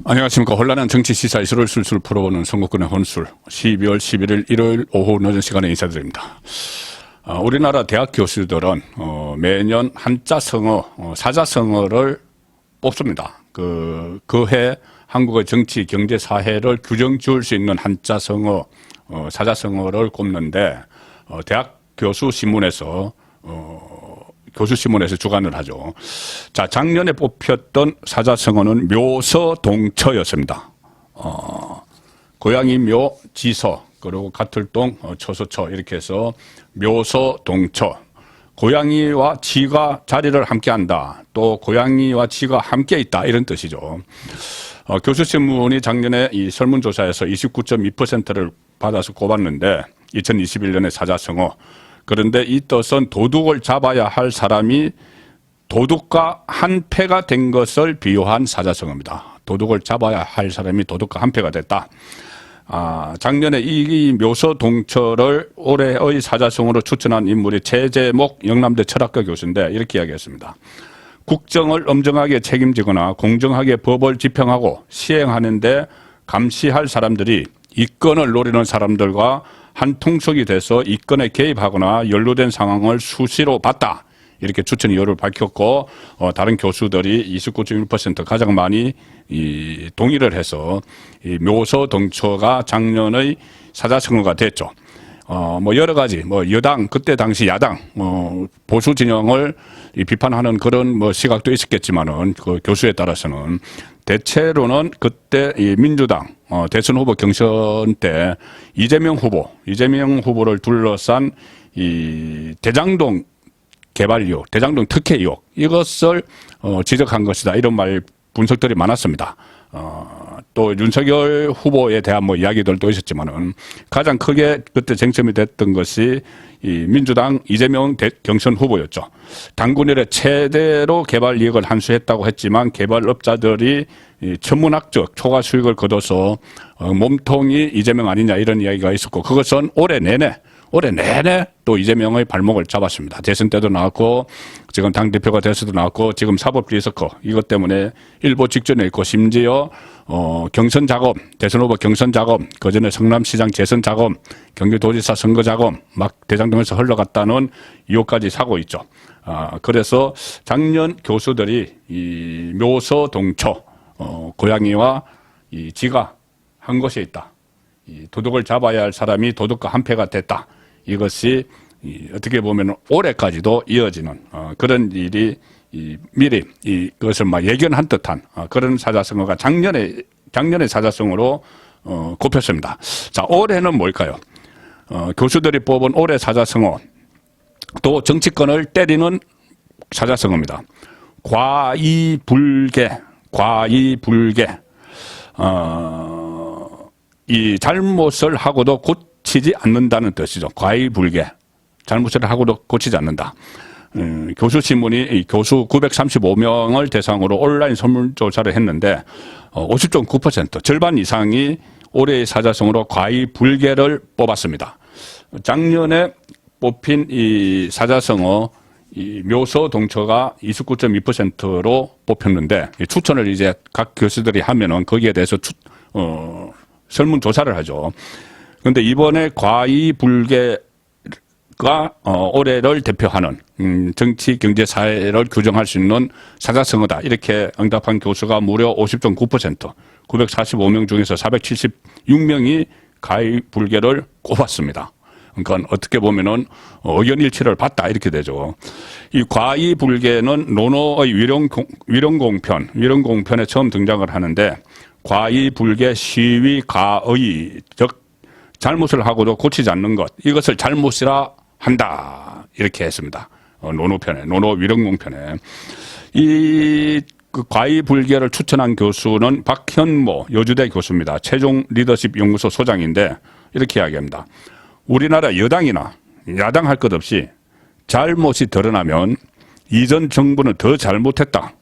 안녕하십니까. 혼란한 정치 시사 이슈를 술술 풀어보는 선거권의 혼술 12월 11일 일요일 오후 늦은 시간에 인사드립니다. 우리나라 대학 교수들은 매년 한자성어, 사자성어를 뽑습니다. 그해 한국의 정치, 경제, 사회를 규정 지을 수 있는 한자성어, 사자성어를 꼽는데 대학 교수신문에서 주관을 하죠. 자, 작년에 뽑혔던 사자성어는 묘서동처였습니다. 고양이 묘, 지서, 그리고 가틀동, 처소처 이렇게 해서 묘서동처. 고양이와 쥐가 자리를 함께 한다. 또 고양이와 쥐가 함께 있다. 이런 뜻이죠. 교수신문이 작년에 이 설문조사에서 29.2%를 받아서 꼽았는데 2021년의 사자성어. 그런데 이 뜻은 도둑을 잡아야 할 사람이 도둑과 한패가 된 것을 비유한 사자성어입니다. 도둑을 잡아야 할 사람이 도둑과 한패가 됐다. 작년에 이 묘서동처를 올해의 사자성어로 추천한 인물이 최재목 영남대 철학과 교수인데 이렇게 이야기했습니다. 국정을 엄정하게 책임지거나 공정하게 법을 집행하고 시행하는데 감시할 사람들이 이권을 노리는 사람들과 한 통속이 돼서 이권에 개입하거나 연루된 상황을 수시로 봤다. 이렇게 추천 이유를 밝혔고 다른 교수들이 29.1% 가장 많이 동의를 해서 이 묘서동처가 작년의 사자성어가 됐죠. 여러 가지 여당 그때 당시 야당 보수 진영을 비판하는 그런 시각도 있었겠지만은 그 교수에 따라서는 대체로는 그때 이 민주당 대선 후보 경선 때 이재명 후보를 둘러싼 이 대장동 개발 의혹, 대장동 특혜 의혹 이것을 지적한 것이다. 이런 분석들이 많았습니다. 또 윤석열 후보에 대한 이야기들도 있었지만은 가장 크게 그때 쟁점이 됐던 것이 이 민주당 이재명 경선 후보였죠. 당군 이래 최대로 개발 이익을 환수했다고 했지만 개발업자들이 천문학적 초과 수익을 거둬서 몸통이 이재명 아니냐 이런 이야기가 있었고 그것은 올해 내내 또 이재명의 발목을 잡았습니다. 대선 때도 나왔고 지금 당대표가 돼서도 나왔고 지금 사법리스크 이것 때문에 일보 직전에 있고 심지어 경선 작업, 대선 후보 경선 작업, 그전에 성남시장 재선 작업, 경기도지사 선거 작업 막 대장동에서 흘러갔다는 의혹까지 사고 있죠. 그래서 작년 교수들이 이 묘서동처 고양이와 이 쥐가 한 곳에 있다. 이 도둑을 잡아야 할 사람이 도둑과 한패가 됐다. 이것이 어떻게 보면 올해까지도 이어지는 그런 일이 미리 이것을 예견한 듯한 그런 사자성어가 작년의 사자성어로 꼽혔습니다. 자, 올해는 뭘까요? 교수들이 뽑은 올해 사자성어 또 정치권을 때리는 사자성어입니다. 과이불개. 이 잘못을 하고도 고치지 않는다는 뜻이죠. 과이불개. 잘못을 하고도 고치지 않는다. 교수신문이 교수 935명을 대상으로 온라인 설문조사를 했는데 50.9% 절반 이상이 올해의 사자성어로 과이불개를 뽑았습니다. 작년에 뽑힌 이 사자성어 이 묘서동처가 29.2%로 뽑혔는데 추천을 이제 각 교수들이 하면은 거기에 대해서 설문조사를 하죠. 그런데 이번에 과이불개가 올해를 대표하는 정치, 경제, 사회를 규정할 수 있는 사자성어다. 이렇게 응답한 교수가 무려 50.9%, 945명 중에서 476명이 과이불개를 꼽았습니다. 그러니까 어떻게 보면은 의견 일치를 봤다 이렇게 되죠. 이 과이불개는 논어의 위령공편에 처음 등장을 하는데 과이불개 시위 가의 즉 잘못을 하고도 고치지 않는 것 이것을 잘못이라 한다 이렇게 했습니다. 논어 위령공편에 이 과이불개를 추천한 교수는 박현모 여주대 교수입니다. 최종 리더십 연구소 소장인데 이렇게 이야기합니다. 우리나라 여당이나 야당 할 것 없이 잘못이 드러나면 이전 정부는 더 잘못했다.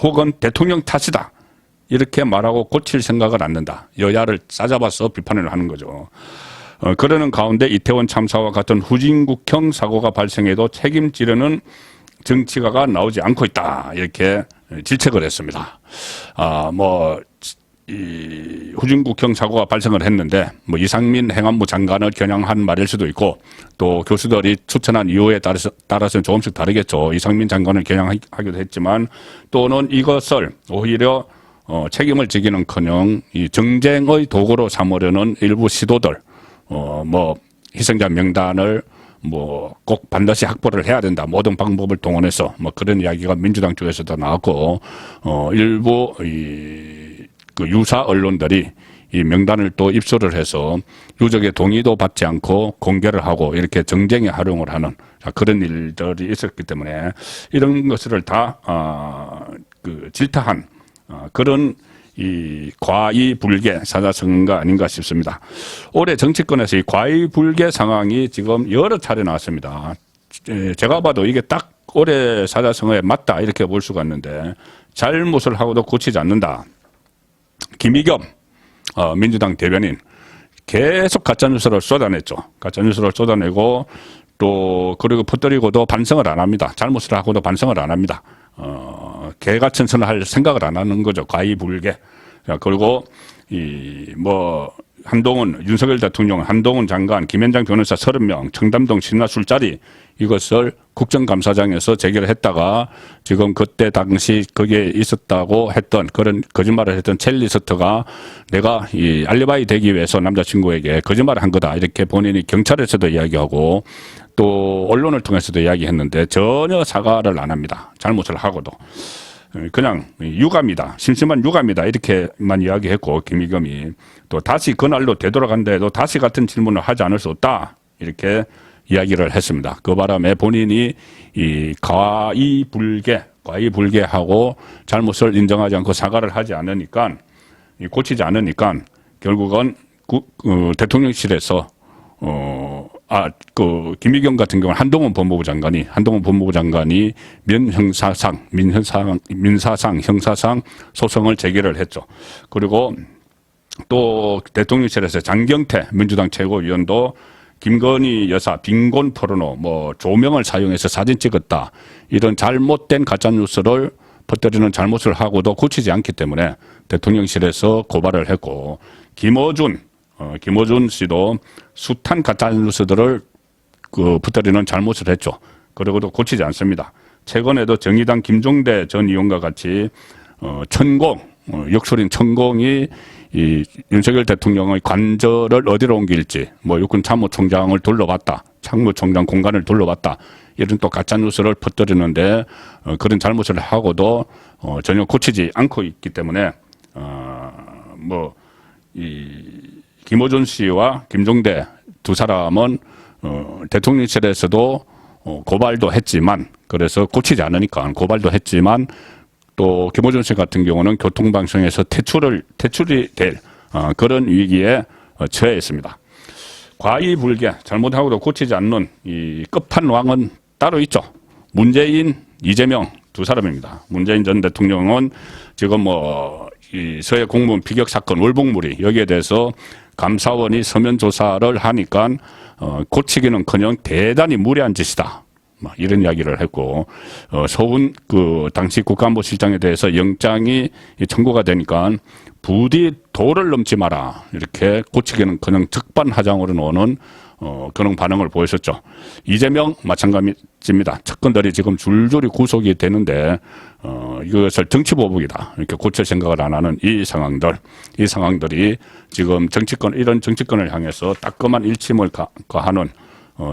혹은 대통령 탓이다. 이렇게 말하고 고칠 생각을 않는다. 여야를 싸잡아서 비판을 하는 거죠. 그러는 가운데 이태원 참사와 같은 후진국형 사고가 발생해도 책임지려는 정치가가 나오지 않고 있다. 이렇게 질책을 했습니다. 이 후진국형 사고가 발생을 했는데 뭐 이상민 행안부 장관을 겨냥한 말일 수도 있고 또 교수들이 추천한 이유에 따라서는 조금씩 다르겠죠. 이상민 장관을 겨냥하기도 했지만 또는 이것을 오히려 책임을 지기는커녕 이 정쟁의 도구로 삼으려는 일부 시도들 뭐 희생자 명단을 뭐 꼭 반드시 확보를 해야 된다. 모든 방법을 동원해서 뭐 그런 이야기가 민주당 쪽에서도 나왔고 일부 그 유사 언론들이 이 명단을 또 입수를 해서 유족의 동의도 받지 않고 공개를 하고 이렇게 정쟁에 활용을 하는 그런 일들이 있었기 때문에 이런 것을 다 그 질타한 그런 이 과이불개 사자성어가 아닌가 싶습니다. 올해 정치권에서 이 과이불개 상황이 지금 여러 차례 나왔습니다. 제가 봐도 이게 딱 올해 사자성어에 맞다 이렇게 볼 수가 있는데 잘못을 하고도 고치지 않는다. 김의겸 민주당 대변인 계속 가짜뉴스를 쏟아냈죠. 가짜뉴스를 쏟아내고 또 그리고 퍼뜨리고도 반성을 안 합니다. 잘못을 하고도 반성을 안 합니다. 개같은 선을 할 생각을 안 하는 거죠. 과이불개. 그리고 뭐 한동훈 윤석열 대통령, 한동훈 장관, 김현장 변호사 30명, 청담동 신라 술자리 이것을 국정감사장에서 제기를 했다가 지금 그때 당시 거기에 있었다고 했던 그런 거짓말을 했던 첼리스트가 내가 이 알리바이 되기 위해서 남자친구에게 거짓말을 한 거다 이렇게 본인이 경찰에서도 이야기하고 또 언론을 통해서도 이야기했는데 전혀 사과를 안 합니다. 잘못을 하고도. 그냥 유감이다. 심심한 유감이다. 이렇게만 이야기했고 김의겸이 또 다시 그날로 되돌아간다 해도 다시 같은 질문을 하지 않을 수 없다. 이렇게 이야기를 했습니다. 그 바람에 본인이 이 과이불개하고 잘못을 인정하지 않고 사과를 하지 않으니까 고치지 않으니까 결국은 대통령실에서 그 김의겸 같은 경우는 한동훈 법무부 장관이 민사상 형사상 소송을 제기를 했죠. 그리고 또 대통령실에서 장경태 민주당 최고위원도 김건희 여사 빈곤 포르노 뭐 조명을 사용해서 사진 찍었다 이런 잘못된 가짜뉴스를 퍼뜨리는 잘못을 하고도 고치지 않기 때문에 대통령실에서 고발을 했고 김어준 씨도 숱한 가짜뉴스들을 퍼뜨리는 잘못을 했죠. 그리고도 고치지 않습니다. 최근에도 정의당 김종대 전 의원과 같이 역술인 천공이 이 윤석열 대통령의 관절을 어디로 옮길지 뭐 육군 참모총장을 둘러봤다. 참모총장 공간을 둘러봤다. 이런 또 가짜뉴스를 퍼뜨리는데 그런 잘못을 하고도 전혀 고치지 않고 있기 때문에 김어준 씨와 김종대 두 사람은 대통령실에서도 고발도 했지만 그래서 고치지 않으니까 고발도 했지만 또 김어준 씨 같은 경우는 교통방송에서 퇴출이 될 그런 위기에 처해 있습니다. 과이불개 잘못하고도 고치지 않는 이 끝판왕은 따로 있죠. 문재인, 이재명 두 사람입니다. 문재인 전 대통령은 지금 이 서해 공무원 피격 사건 월북무리 여기에 대해서 감사원이 서면 조사를 하니까 고치기는커녕 대단히 무례한 짓이다. 이런 이야기를 했고 서훈 그 당시 국가안보실장에 대해서 영장이 청구가 되니까 부디 도를 넘지 마라 이렇게 고치기는커녕 적반하장으로 노는 그런 반응을 보였었죠. 이재명 마찬가지입니다. 측근들이 지금 줄줄이 구속이 되는데 이것을 정치보복이다 이렇게 고칠 생각을 안 하는 이 상황들이 지금 이런 정치권을 향해서 따끔한 일침을 가하는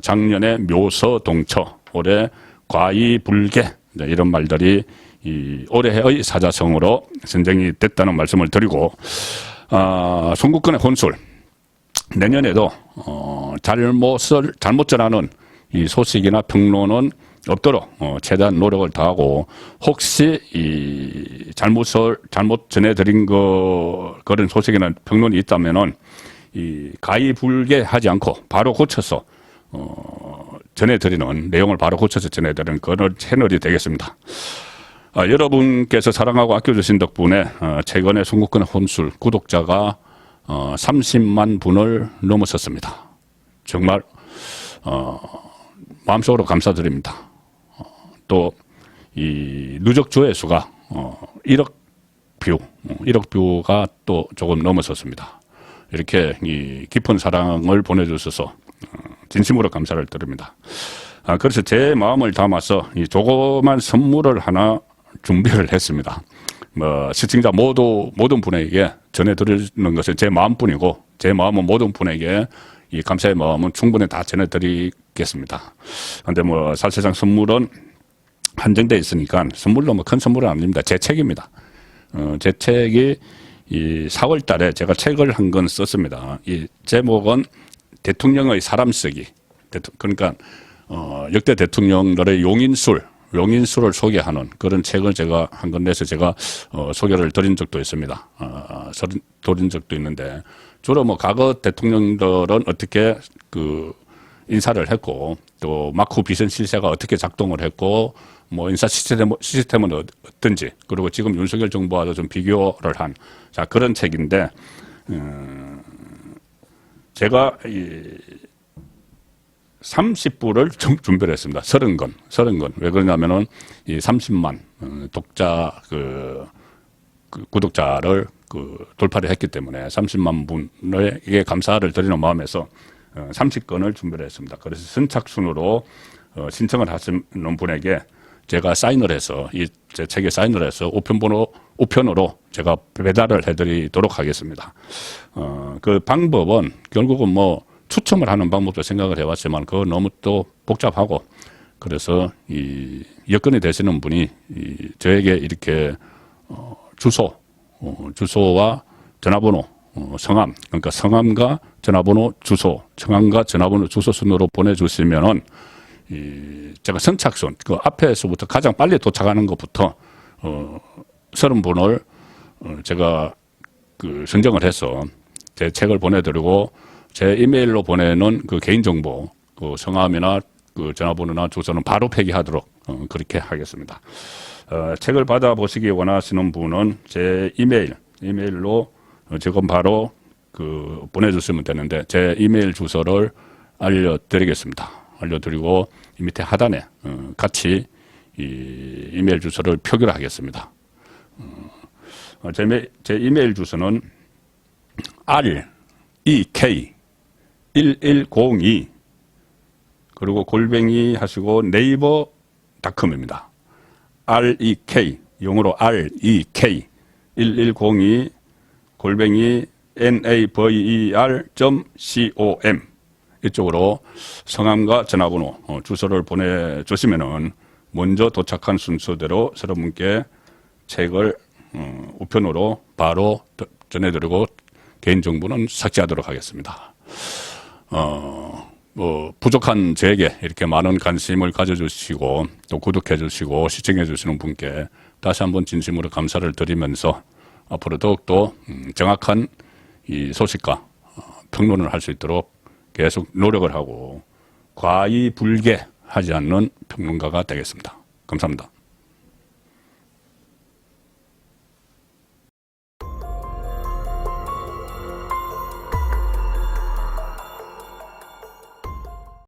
작년에 묘서동처 올해 과이불개 이런 말들이 이 올해의 사자성어로 선정이 됐다는 말씀을 드리고 송국근의 혼술 내년에도 잘못 전하는 이 소식이나 평론은 없도록 최대한 노력을 다하고 혹시 이 잘못 전해드린 그런 소식이나 평론이 있다면은 이 가이불개하지 않고 바로 고쳐서 전해드리는 내용을 바로 고쳐서 전해드리는 그런 채널이 되겠습니다. 여러분께서 사랑하고 아껴주신 덕분에 최근에 송국근의 혼술 구독자가 30만 분을 넘어섰습니다. 정말 마음속으로 감사드립니다. 또 이 누적 조회수가 1억 뷰, 1억 뷰가 또 조금 넘어섰습니다. 이렇게 이 깊은 사랑을 보내주셔서 진심으로 감사를 드립니다. 그래서 제 마음을 담아서 이 조그만 선물을 하나 준비를 했습니다. 시청자 모든 분에게 전해드리는 것은 제 마음뿐이고, 제 마음은 모든 분에게 이 감사의 마음은 충분히 다 전해드리겠습니다. 근데 사실상 선물은 한정되어 있으니까 선물로 큰 선물은 아닙니다. 제 책입니다. 제 책이 이 4월 달에 제가 책을 한 권 썼습니다. 이 제목은 대통령의 사람 쓰기. 그러니까 역대 대통령들의 용인술을 소개하는 그런 책을 제가 한 권 내서 제가 소개를 드린 적도 있습니다. 드린 적도 있는데, 주로 과거 대통령들은 어떻게 인사를 했고, 또 마크 비선 실세가 어떻게 작동을 했고, 인사 시스템은 어떤지, 그리고 지금 윤석열 정부와도 좀 비교를 한 그런 책인데, 제가 30부를 준비를 했습니다. 30권. 왜 그러냐면은 이 30만 독자 구독자를 돌파를 했기 때문에 30만 분에게 감사를 드리는 마음에서 30권을 준비를 했습니다. 그래서 선착순으로 신청을 하시는 분에게 제가 사인을 해서 제 책에 사인을 해서 우편으로 제가 배달을 해드리도록 하겠습니다. 그 방법은 결국은 추첨을 하는 방법도 생각을 해봤지만 그거 너무 또 복잡하고, 그래서 이 여건이 되시는 분이 저에게 이렇게 주소와 전화번호, 성함, 그러니까 성함과 전화번호, 성함과 전화번호, 주소 순으로 보내주시면은 제가 선착순, 그 앞에서부터 가장 빨리 도착하는 것부터 30분을 제가 선정을 해서 제 책을 보내드리고, 제 이메일로 보내는 개인정보, 성함이나 전화번호나 주소는 바로 폐기하도록 그렇게 하겠습니다. 책을 받아보시기 원하시는 분은 제 이메일로 지금 바로 보내주시면 되는데, 제 이메일 주소를 알려드리겠습니다. 알려드리고 이 밑에 하단에 같이 이 이메일 주소를 표기를 하겠습니다. 제 이메일 주소는 REK1102 그리고 골뱅이 하시고 네이버닷컴입니다. REK 영어로 REK 1102 골뱅이 naver.com 이쪽으로 성함과 전화번호, 주소를 보내주시면은 먼저 도착한 순서대로 여러분께 책을 우편으로 바로 전해드리고 개인정보는 삭제하도록 하겠습니다. 부족한 저에게 이렇게 많은 관심을 가져주시고 또 구독해주시고 시청해주시는 분께 다시 한번 진심으로 감사를 드리면서 앞으로 더욱더 정확한 이 소식과 평론을 할 수 있도록 계속 노력을 하고 과의불개하지 않는 평론가가 되겠습니다. 감사합니다.